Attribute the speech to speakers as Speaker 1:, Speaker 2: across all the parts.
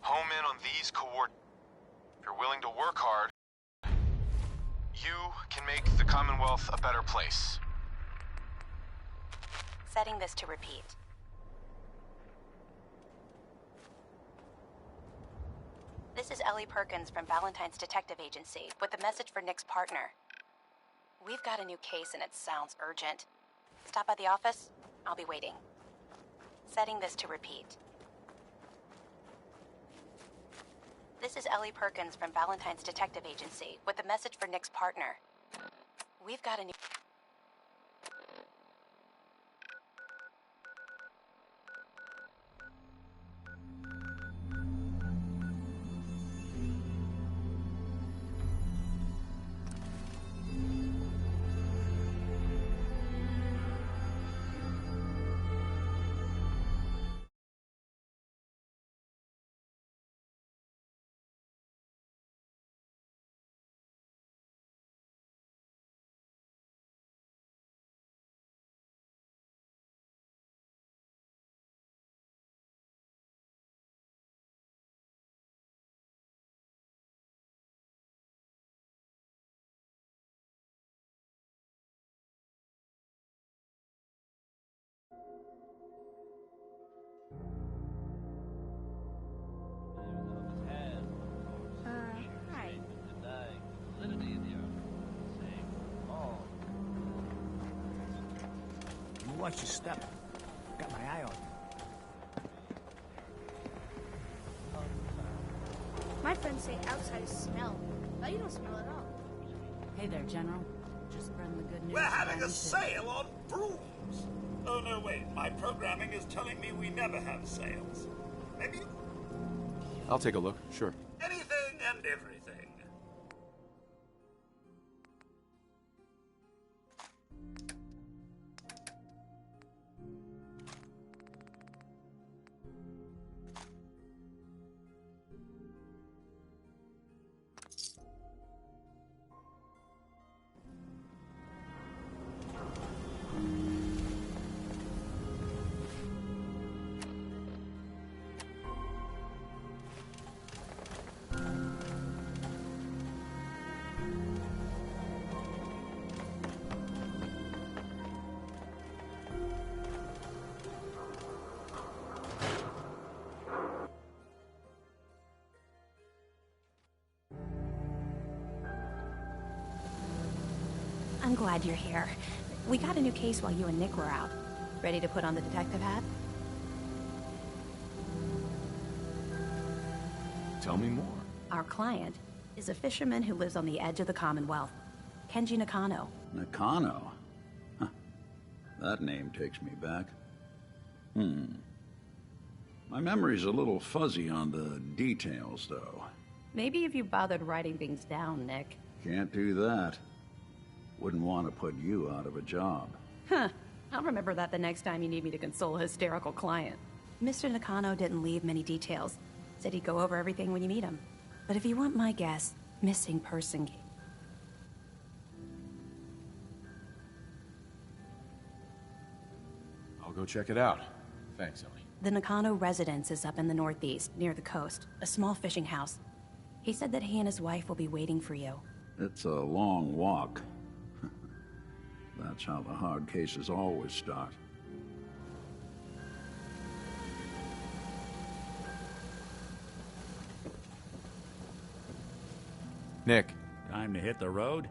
Speaker 1: Home in on these coordinates. If you're willing to work hard, you can make the Commonwealth a better place.
Speaker 2: Setting this to repeat. This is Ellie Perkins from Valentine's Detective Agency with a message for Nick's partner. We've got a new case and it sounds urgent. Stop by the office. I'll be waiting. Setting this to repeat. This is Ellie Perkins from Valentine's Detective Agency with a message for Nick's partner. We've got a new...
Speaker 3: Hi.
Speaker 4: You watch your step. Got my eye on you.
Speaker 3: My friends say outsiders smell, but you don't smell at all.
Speaker 5: Hey there, General. Just spreading the good news.
Speaker 6: We're having a
Speaker 5: too.
Speaker 6: sale on brooms. Oh, no, wait. My programming is telling me we never have sales. Maybe
Speaker 1: I'll take a look, sure.
Speaker 6: anything and everything.
Speaker 2: I'm glad you're here. We got a new case while you and Nick were out. Ready to put on the detective hat?
Speaker 1: Tell me more.
Speaker 2: Our client is a fisherman who lives on the edge of the Commonwealth. Kenji Nakano.
Speaker 7: Nakano? Huh. That name takes me back. My memory's a little fuzzy on the details, though.
Speaker 2: Maybe if you bothered writing things down, Nick.
Speaker 7: Can't do that. Wouldn't want to put you out of a job.
Speaker 2: Huh. I'll remember that the next time you need me to console a hysterical client. Mr. Nakano didn't leave many details. Said he'd go over everything when you meet him. But if you want my guess, missing person case.
Speaker 1: I'll go check it out. Thanks, Ellie.
Speaker 2: The Nakano residence is up in the northeast, near the coast. A small fishing house. He said that he and his wife will be waiting for you.
Speaker 7: It's a long walk. That's how the hard cases always start.
Speaker 1: Nick.
Speaker 4: Time to hit the road?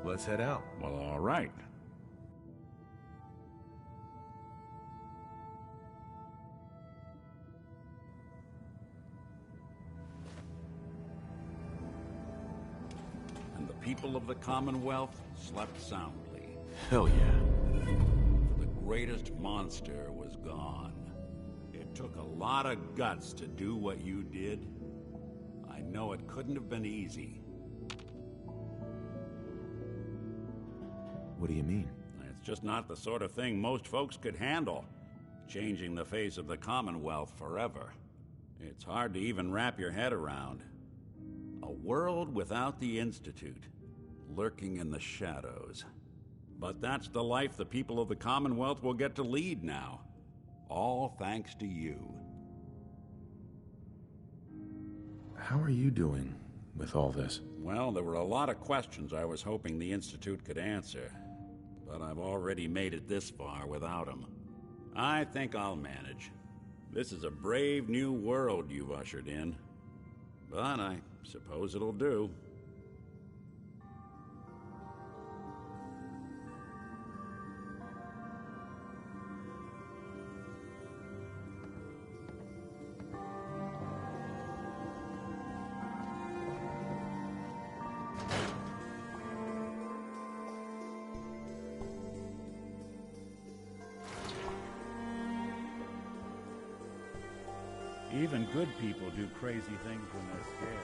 Speaker 1: Let's head out.
Speaker 4: Well, all right. And the people of the Commonwealth slept soundly.
Speaker 1: Hell yeah.
Speaker 4: For the greatest monster was gone. It took a lot of guts to do what you did. I know it couldn't have been easy.
Speaker 1: What do you mean?
Speaker 4: It's just not the sort of thing most folks could handle. Changing the face of the Commonwealth forever. It's hard to even wrap your head around. A world without the Institute. lurking in the shadows. But that's the life the people of the Commonwealth will get to lead now. All thanks to you.
Speaker 8: How are you doing with all this?
Speaker 4: Well, there were a lot of questions I was hoping the Institute could answer, but I've already made it this far without them. I think I'll manage. This is a brave new world you've ushered in, but I suppose it'll do. Even good people do crazy things when they're scared.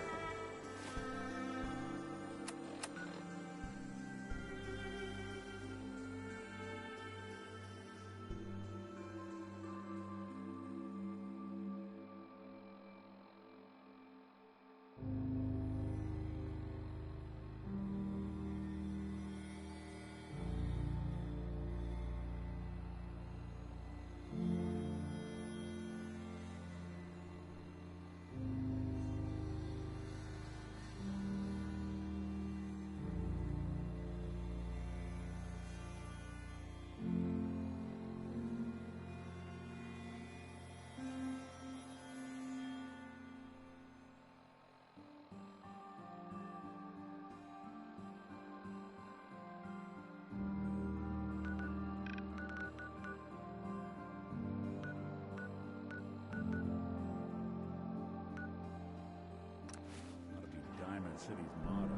Speaker 4: City's motto.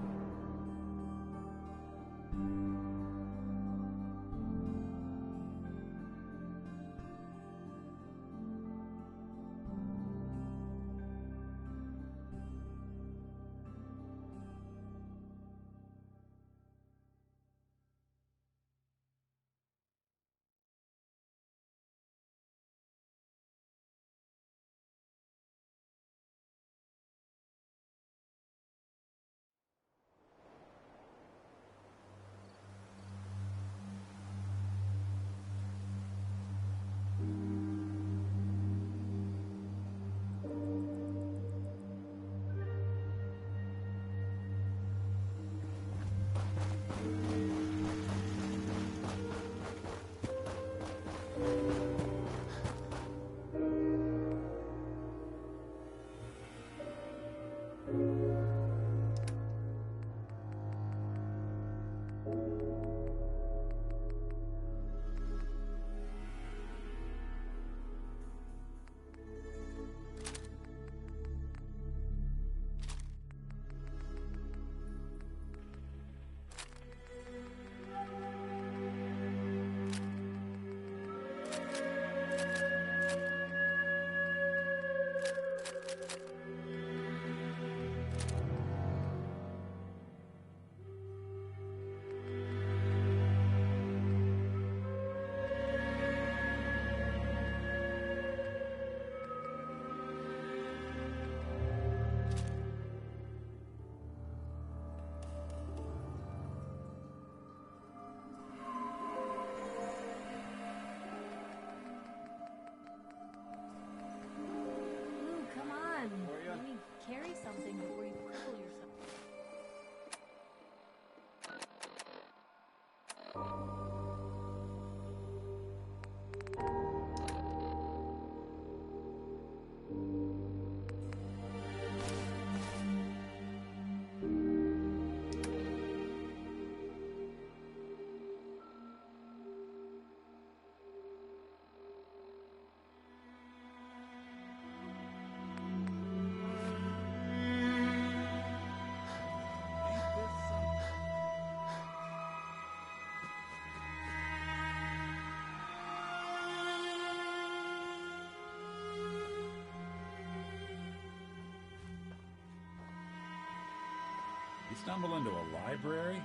Speaker 3: Carry something before you cripple yourself.
Speaker 4: You stumble into a library?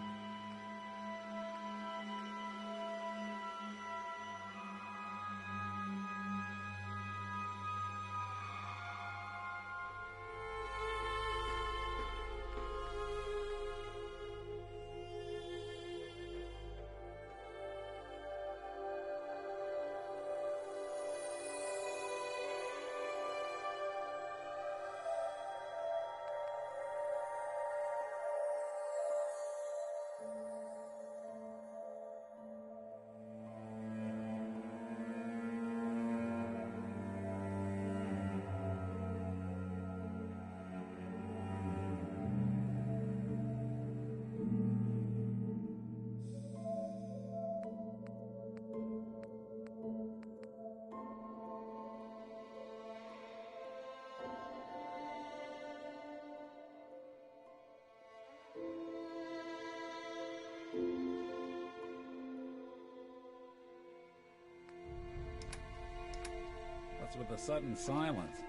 Speaker 4: What's with the sudden silence?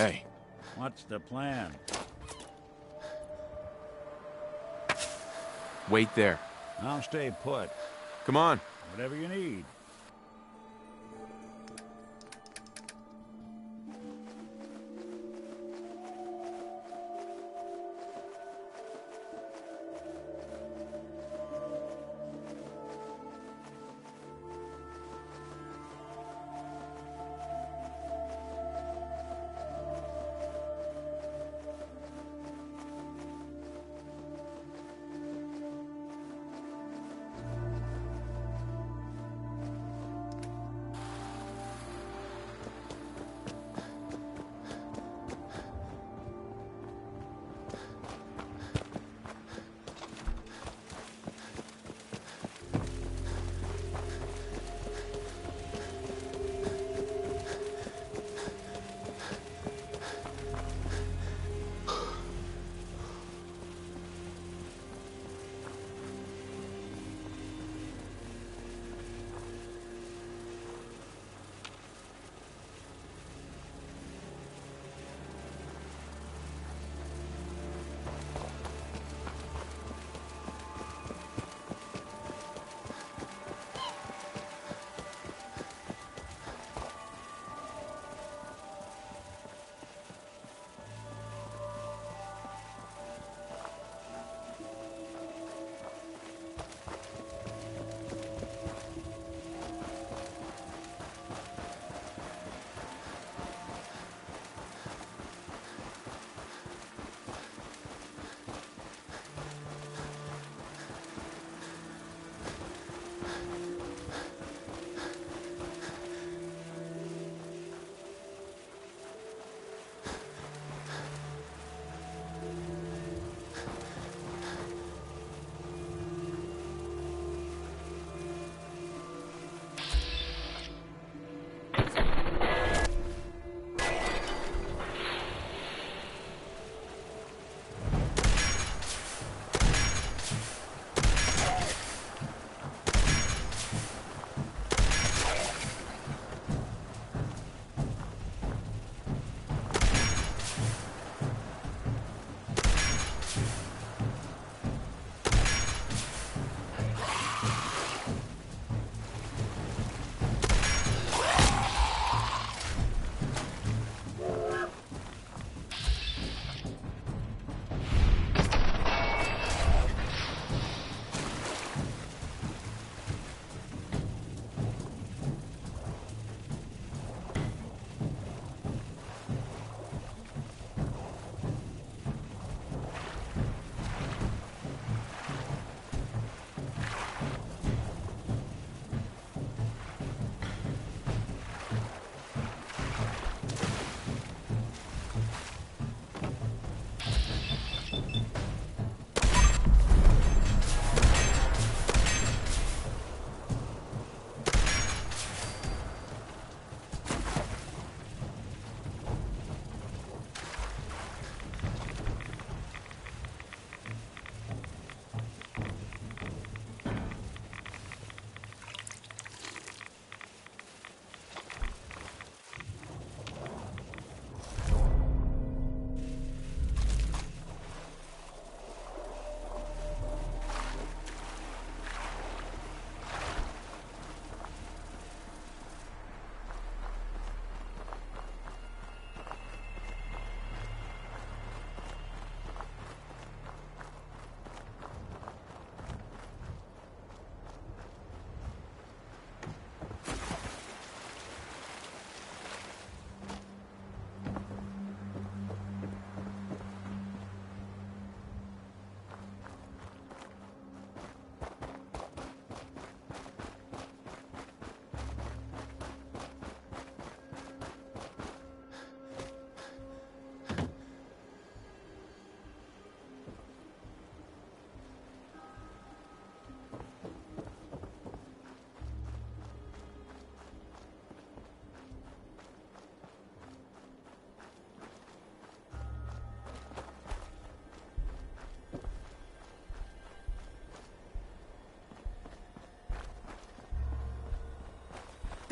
Speaker 8: Hey,
Speaker 4: What's the plan?
Speaker 8: wait there.
Speaker 4: I'll stay put.
Speaker 8: Come on.
Speaker 4: Whatever you need.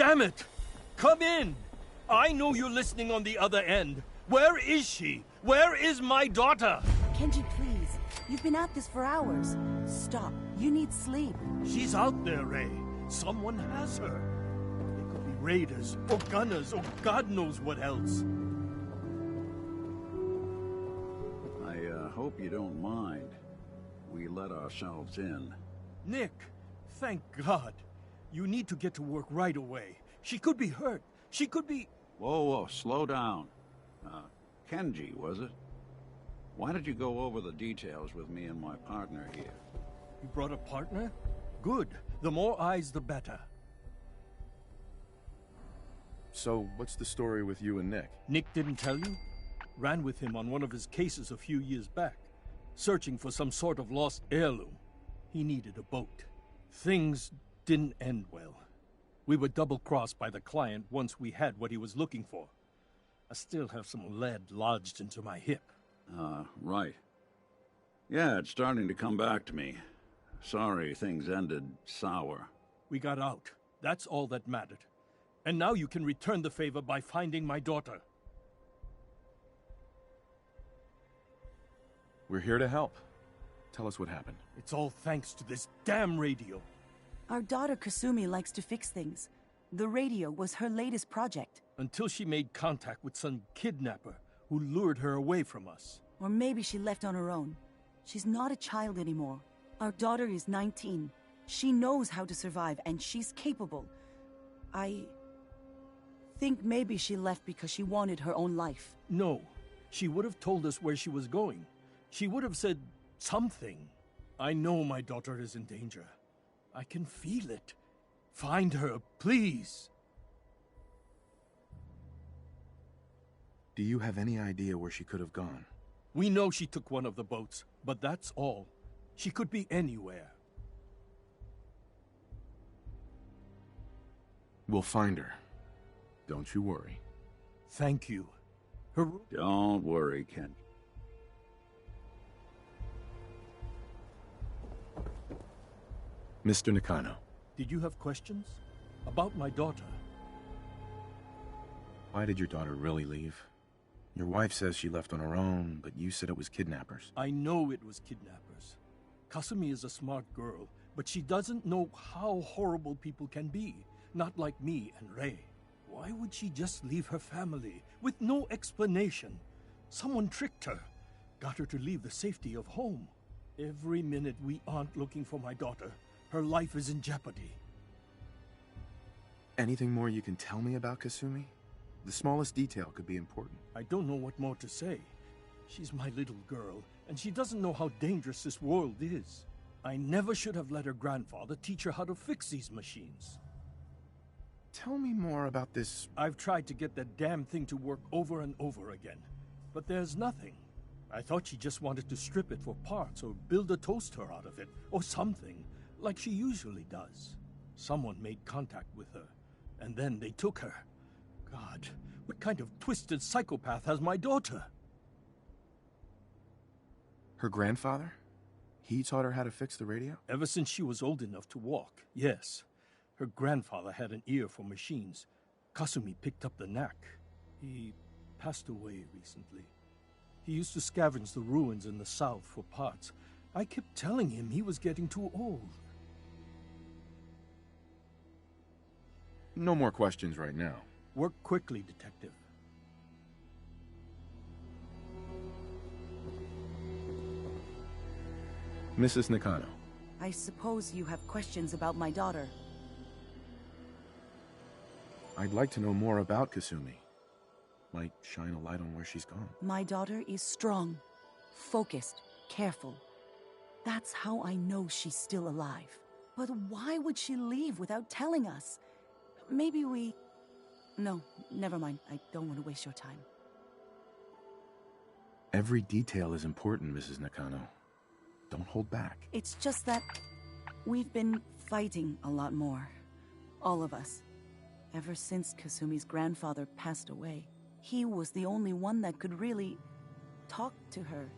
Speaker 9: Damn it! Come in! I know you're listening on the other end. Where is she? Where is my daughter?
Speaker 5: Kenji, please. You've been at this for hours. Stop. You need sleep.
Speaker 9: She's out there, Ray. Someone has her. They could be raiders, or gunners, or God knows what else.
Speaker 7: I hope you don't mind. We let ourselves in.
Speaker 9: Nick, thank God. You need to get to work right away. She could be hurt. She could be...
Speaker 7: Whoa, slow down. Kenji, was it? Why did you go over the details with me and my partner here?
Speaker 9: You brought a partner? Good. The more eyes, the better.
Speaker 8: So, what's the story with you and Nick?
Speaker 9: Nick didn't tell you? Ran with him on one of his cases a few years back, searching for some sort of lost heirloom. He needed a boat. Things didn't end well. We were double-crossed by the client once we had what he was looking for. I still have some lead lodged into my hip.
Speaker 7: Right. Yeah, it's starting to come back to me. Sorry things ended sour.
Speaker 9: We got out. That's all that mattered. And now you can return the favor by finding my daughter.
Speaker 8: We're here to help. Tell us what happened.
Speaker 9: It's all thanks to this damn radio.
Speaker 5: Our daughter Kasumi likes to fix things. The radio was her latest project.
Speaker 9: Until she made contact with some kidnapper who lured her away from us.
Speaker 5: Or maybe she left on her own. She's not a child anymore. Our daughter is 19. She knows how to survive, and she's capable. I think maybe she left because she wanted her own life.
Speaker 9: No. She would have told us where she was going. She would have said something. I know my daughter is in danger. I can feel it. Find her, please.
Speaker 8: Do you have any idea where she could have gone?
Speaker 9: We know she took one of the boats, but that's all. She could be anywhere.
Speaker 8: We'll find her. Don't you worry.
Speaker 9: Thank you.
Speaker 7: Don't worry, Ken.
Speaker 8: Mr. Nakano.
Speaker 9: Did you have questions? About my daughter?
Speaker 8: Why did your daughter really leave? Your wife says she left on her own, but you said it was kidnappers.
Speaker 9: I know it was kidnappers. Kasumi is a smart girl, but she doesn't know how horrible people can be. Not like me and Ray. Why would she just leave her family with no explanation? Someone tricked her. Got her to leave the safety of home. Every minute we aren't looking for my daughter, her life is in jeopardy.
Speaker 8: Anything more you can tell me about Kasumi? The smallest detail could be important.
Speaker 9: I don't know what more to say. She's my little girl, and she doesn't know how dangerous this world is. I never should have let her grandfather teach her how to fix these machines.
Speaker 8: Tell me more about this.
Speaker 9: I've tried to get that damn thing to work over and over again, but there's nothing. I thought she just wanted to strip it for parts or build a toaster out of it, or something, like she usually does. Someone made contact with her, and then they took her. God, what kind of twisted psychopath has my daughter?
Speaker 8: Her grandfather? He taught her how to fix the radio?
Speaker 9: Ever since she was old enough to walk, yes. Her grandfather had an ear for machines. Kasumi picked up the knack. He passed away recently. He used to scavenge the ruins in the south for parts. I kept telling him he was getting too old.
Speaker 8: No more questions right now.
Speaker 9: Work quickly, Detective.
Speaker 8: Mrs. Nakano.
Speaker 5: I suppose you have questions about my daughter.
Speaker 8: I'd like to know more about Kasumi. Might shine a light on where she's gone.
Speaker 5: My daughter is strong, focused, careful. That's how I know she's still alive. But why would she leave without telling us? Maybe we... No, never mind. I don't want to waste your time.
Speaker 8: Every detail is important, Mrs. Nakano. Don't hold back.
Speaker 5: It's just that we've been fighting a lot more. All of us. Ever since Kasumi's grandfather passed away. He was the only one that could really talk to her.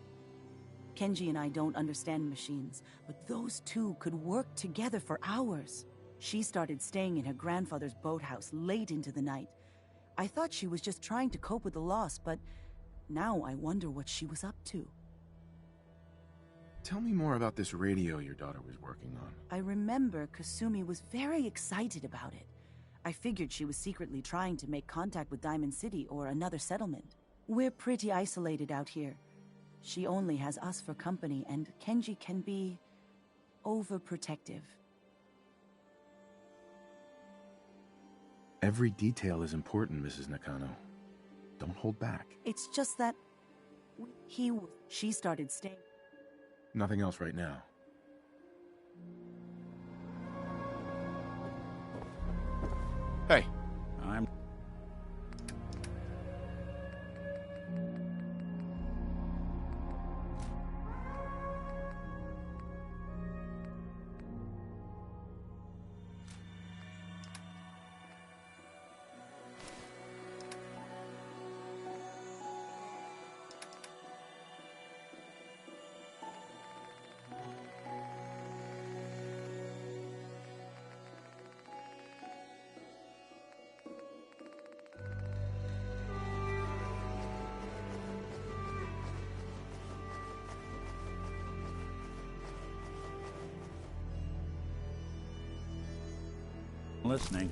Speaker 5: Kenji and I don't understand machines, but those two could work together for hours. She started staying in her grandfather's boathouse late into the night. I thought she was just trying to cope with the loss, but now I wonder what she was up to.
Speaker 8: Tell me more about this radio your daughter was working on.
Speaker 5: I remember Kasumi was very excited about it. I figured she was secretly trying to make contact with Diamond City or another settlement. We're pretty isolated out here. She only has us for company, and Kenji can be overprotective.
Speaker 8: Every detail is important, Mrs. Nakano. Don't hold back.
Speaker 5: It's just that she started staying.
Speaker 8: Nothing else right now.
Speaker 4: Hey, I'm... listening.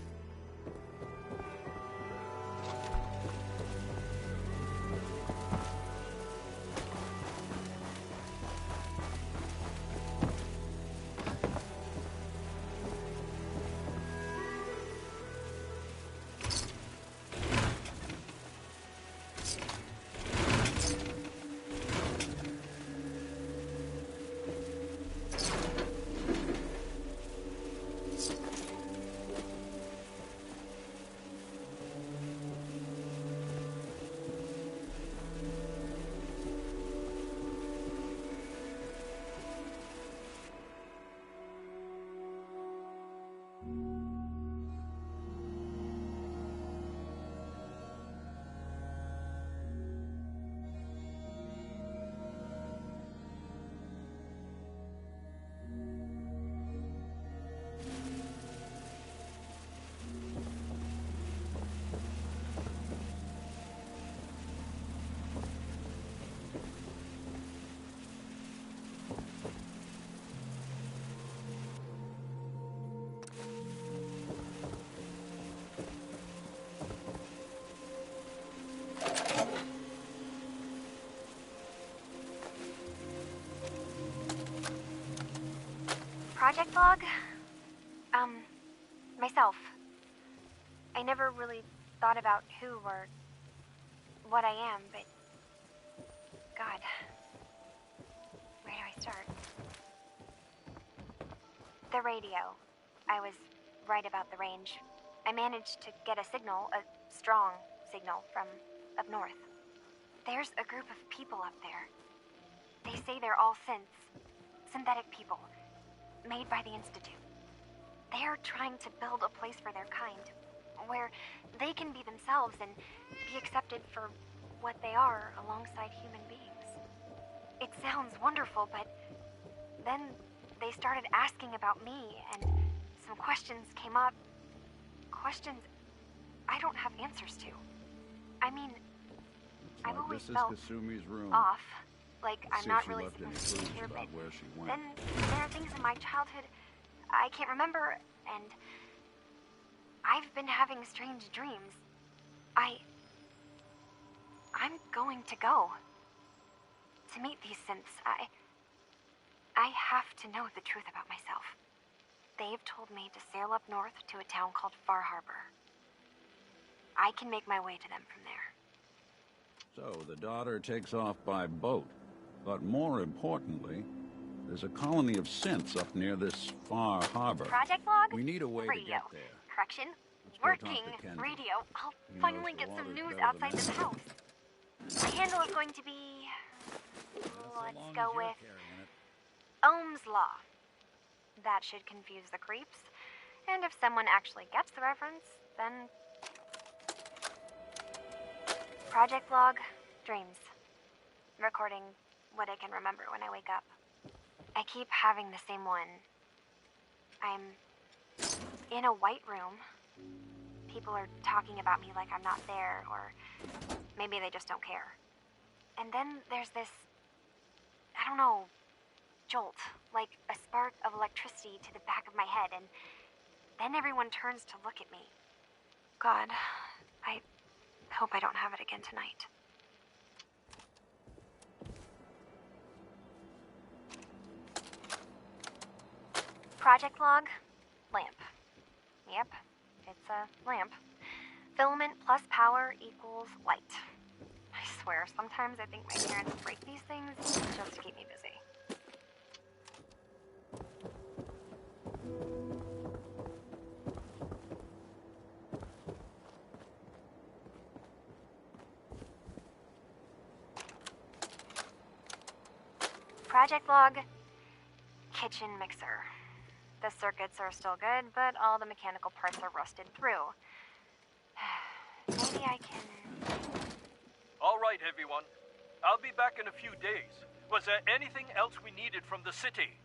Speaker 10: Project log? Myself. I never really thought about who or what I am, but... God. Where do I start? The radio. I was right about the range. I managed to get a signal, a strong signal, from up north. There's a group of people up there. They say they're all synthetic people, made by the Institute. They're trying to build a place for their kind, where they can be themselves and be accepted for what they are alongside human beings. It sounds wonderful, but then they started asking about me, and some questions came up. Questions I don't have answers to. I mean, I've always felt
Speaker 7: Kasumi's room.
Speaker 10: off, like I'm not
Speaker 7: she
Speaker 10: really
Speaker 7: left any
Speaker 10: supposed to be
Speaker 7: clues
Speaker 10: here,
Speaker 7: about
Speaker 10: but
Speaker 7: where she went.
Speaker 10: then there are things in my childhood I can't remember, and I've been having strange dreams. I'm going to go to meet these synths. I have to know the truth about myself. They've told me to sail up north to a town called Far Harbor. I can make my way to them from there.
Speaker 7: So the daughter takes off by boat. But more importantly, there's a colony of synths up near this Far Harbor.
Speaker 10: Project log?
Speaker 7: We need a way
Speaker 10: radio.
Speaker 7: to get there.
Speaker 10: Correction?
Speaker 7: Let's go talk
Speaker 10: Working
Speaker 7: to Kenji.
Speaker 10: radio. I'll
Speaker 7: He
Speaker 10: finally
Speaker 7: knows
Speaker 10: get
Speaker 7: the
Speaker 10: some
Speaker 7: water's
Speaker 10: news
Speaker 7: better
Speaker 10: outside
Speaker 7: than
Speaker 10: this
Speaker 7: that.
Speaker 10: house. My handle is going to be... Let's go with... Ohm's Law. That should confuse the creeps. And if someone actually gets the reference, then... Project log, dreams. Recording what I can remember when I wake up. I keep having the same one. I'm in a white room. People are talking about me like I'm not there, or maybe they just don't care. And then there's this, I don't know, jolt, like a spark of electricity to the back of my head, and then everyone turns to look at me. God, I hope I don't have it again tonight. Project log, lamp. Yep, it's a lamp. Filament plus power equals light. I swear, sometimes I think my parents break these things just to keep me busy. Project log, kitchen mixer. The circuits are still good, but all the mechanical parts are rusted through. Maybe I can...
Speaker 9: All right, everyone. I'll be back in a few days. Was there anything else we needed from the city?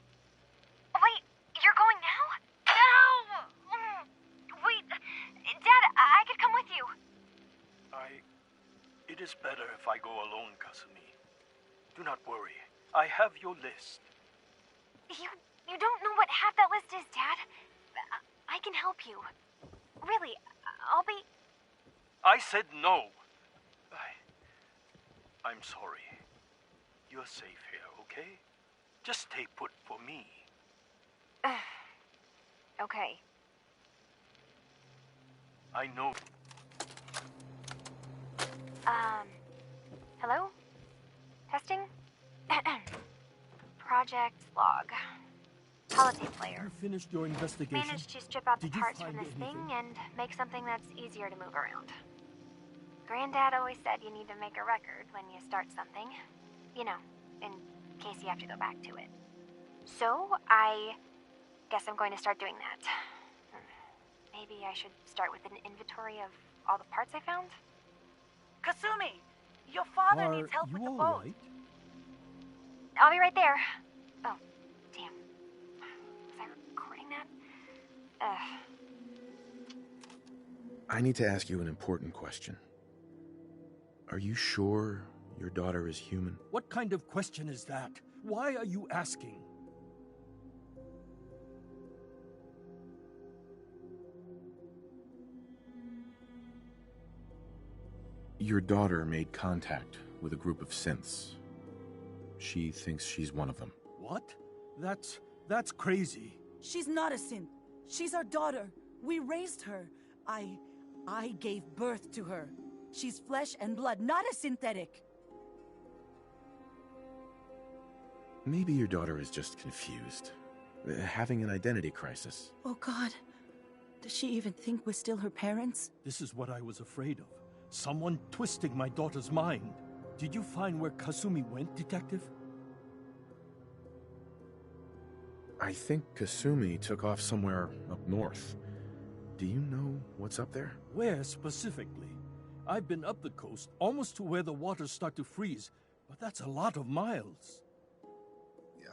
Speaker 10: Wait, you're going now? No! Wait, Dad, I could come with you.
Speaker 9: It is better if I go alone, Kasumi. Do not worry. I have your list.
Speaker 10: You don't know what half that list is, Dad. I can help you. Really, I'll be...
Speaker 9: I said no. I'm sorry. You're safe here, okay? Just stay put for me.
Speaker 10: Okay.
Speaker 9: I know.
Speaker 10: Hello? Testing? Project log. Holotape player.
Speaker 9: You finished your investigation?
Speaker 10: Managed to strip out the
Speaker 9: Did you
Speaker 10: parts
Speaker 9: find
Speaker 10: from this
Speaker 9: anything?
Speaker 10: thing and make something that's easier to move around. Granddad always said you need to make a record when you start something. You know, in case you have to go back to it. So, I guess I'm going to start doing that. Maybe I should start with an inventory of all the parts I found?
Speaker 5: Kasumi, your father needs help with the boat.
Speaker 9: Right?
Speaker 10: I'll be right there. Oh, damn. Was I recording that?
Speaker 8: I need to ask you an important question. Are you sure your daughter is human?
Speaker 9: What kind of question is that? Why are you asking?
Speaker 8: Your daughter made contact with a group of synths. She thinks she's one of them.
Speaker 9: What? That's crazy.
Speaker 5: She's not a synth. She's our daughter. We raised her. I gave birth to her. She's flesh and blood, not a synthetic.
Speaker 8: Maybe your daughter is just confused. Having an identity crisis.
Speaker 5: Oh, God. Does she even think we're still her parents?
Speaker 9: This is what I was afraid of. Someone twisting my daughter's mind. Did you find where Kasumi went, Detective?
Speaker 8: I think Kasumi took off somewhere up north. Do you know what's up there?
Speaker 9: Where specifically? I've been up the coast, almost to where the waters start to freeze, but that's a lot of miles.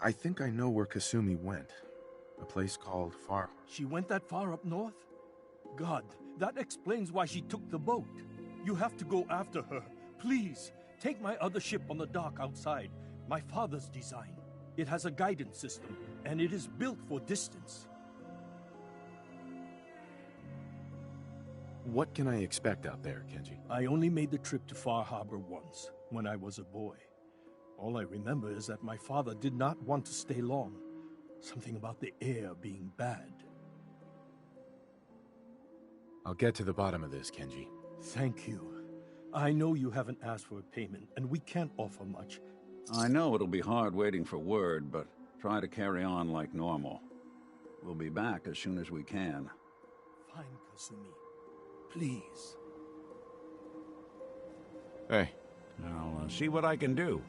Speaker 8: I think I know where Kasumi went. A place called Far...
Speaker 9: She went that far up north? God, that explains why she took the boat. You have to go after her. Please, take my other ship on the dock outside. My father's design. It has a guidance system, and it is built for distance.
Speaker 8: What can I expect out there, Kenji?
Speaker 9: I only made the trip to Far Harbor once, when I was a boy. All I remember is that my father did not want to stay long. Something about the air being bad.
Speaker 8: I'll get to the bottom of this, Kenji.
Speaker 9: Thank you. I know you haven't asked for a payment, and we can't offer much.
Speaker 7: I know it'll be hard waiting for word, but try to carry on like normal. We'll be back as soon as we can.
Speaker 9: Fine, Kasumi. Please.
Speaker 4: Hey, I'll see what I can do.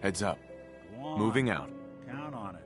Speaker 8: Heads up.
Speaker 4: Go on.
Speaker 8: Moving out.
Speaker 4: Count on it.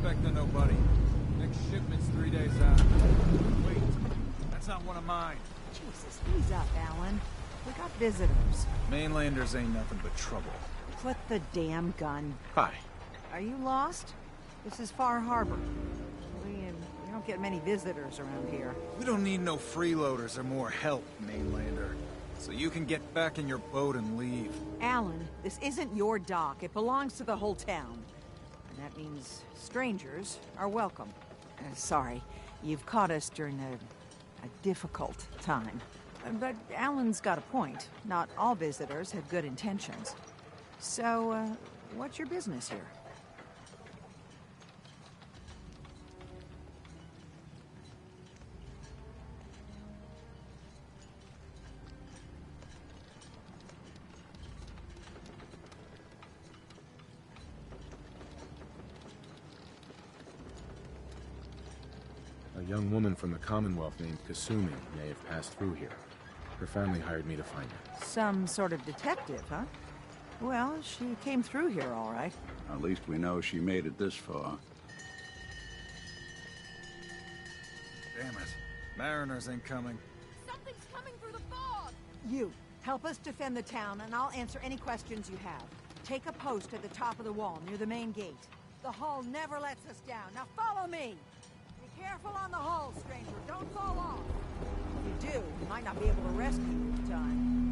Speaker 11: expecting nobody. Next shipment's 3 days out. Wait, that's not one of mine.
Speaker 12: Jesus, ease up, Alan. We got visitors.
Speaker 11: Mainlanders ain't nothing but trouble.
Speaker 12: Put the damn gun.
Speaker 8: Hi.
Speaker 12: Are you lost? This is Far Harbor. We don't get many visitors around here.
Speaker 11: We don't need no freeloaders or more help, Mainlander. So you can get back in your boat and leave.
Speaker 12: Alan, this isn't your dock. It belongs to the whole town. And that means strangers are welcome. Sorry, you've caught us during a difficult time. But Alan's got a point. Not all visitors have good intentions. So, what's your business here?
Speaker 8: A young woman from the Commonwealth named Kasumi may have passed through here. Her family hired me to find her.
Speaker 12: Some sort of detective, huh? Well, she came through here all right.
Speaker 7: At least we know she made it this far.
Speaker 11: Damn it. Mariners ain't coming.
Speaker 3: Something's coming through the fog!
Speaker 12: You, help us defend the town, and I'll answer any questions you have. Take a post at the top of the wall, near the main gate. The hull never lets us down. Now follow me! Be careful on the hull, stranger. Don't fall off. If you do, we might not be able to rescue you in time.